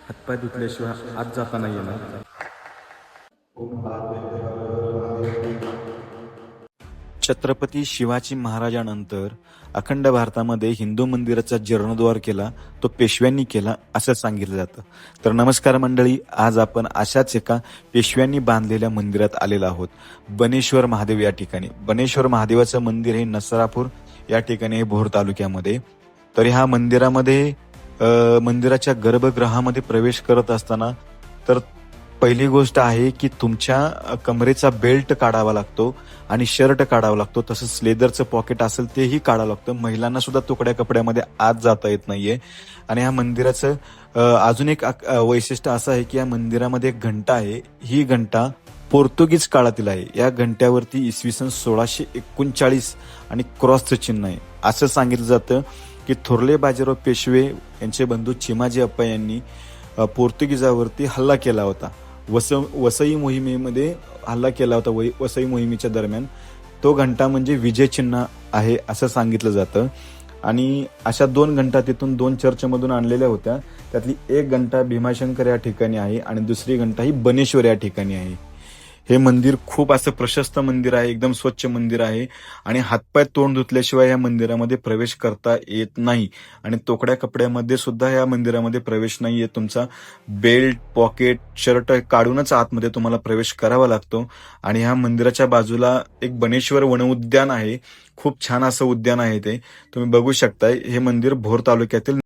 हातपाय धुतल्याशिवाय आत जाता नाही येणार. छत्रपती शिवाजी महाराजांनंतर अखंड भारतामध्ये हिंदू मंदिराचा जीर्णोद्धार केला तो पेशव्यांनी केला असं सांगितलं जातं. तर नमस्कार मंडळी, आज आपण अशाच एका पेशव्यांनी बांधलेल्या मंदिरात आलेलो आहोत, बनेश्वर महादेव या ठिकाणी. बनेश्वर महादेवाचं मंदिर हे नसरापूर या ठिकाणी आहे, भोर तालुक्यामध्ये. तर ह्या मंदिरामध्ये मंदिराच्या गर्भगृहामध्ये प्रवेश करत असताना तर पहिली गोष्ट आहे की तुमच्या कमरेचा बेल्ट काढावा लागतो आणि शर्ट काढावा लागतो. तसंच लेदरचं पॉकेट असेल तेही काढावं लागतं. महिलांना सुद्धा तुकड्या कपड्यामध्ये आत जाता येत नाहीये. आणि ह्या मंदिराचं अजून एक वैशिष्ट्य असं आहे की या मंदिरामध्ये एक घंटा आहे. ही घंटा पोर्तुगीज काळातील आहे. या घंट्यावरती इसवी सन 1639 आणि क्रॉसचं चिन्ह आहे. असं सांगितलं जातं की थोरले बाजीराव पेशवे यांचे बंधू चिमाजी अप्पा यांनी पोर्तुगीजावरती हल्ला केला होता. वसई मोहिमेमध्ये हल्ला केला होता. वसई मोहिमेच्या दरम्यान तो घंटा म्हणजे विजय चिन्ह आहे असं सांगितलं जातं. आणि अशा 2 घंटा तिथून 2 चर्चमधून आणलेल्या होत्या. त्यातली एक घंटा भीमाशंकर या ठिकाणी आहे आणि दुसरी घंटा ही बनेश्वर या ठिकाणी आहे. हे मंदिर खूप असं प्रशस्त मंदिर आहे, एकदम स्वच्छ मंदिर आहे आणि हातपाय तोंड धुतल्याशिवाय या मंदिरामध्ये प्रवेश करता येत नाही. आणि तोकड्या कपड्यामध्ये सुद्धा या मंदिरामध्ये प्रवेश नाहीये. तुमचा बेल्ट, पॉकेट, शर्ट काढूनच आतमध्ये तुम्हाला प्रवेश करावा लागतो. आणि ह्या मंदिराच्या बाजूला एक बनेश्वर वनउद्यान आहे. खूप छान असं उद्यान आहे ते, तुम्ही बघू शकताय. हे मंदिर भोर तालुक्यातील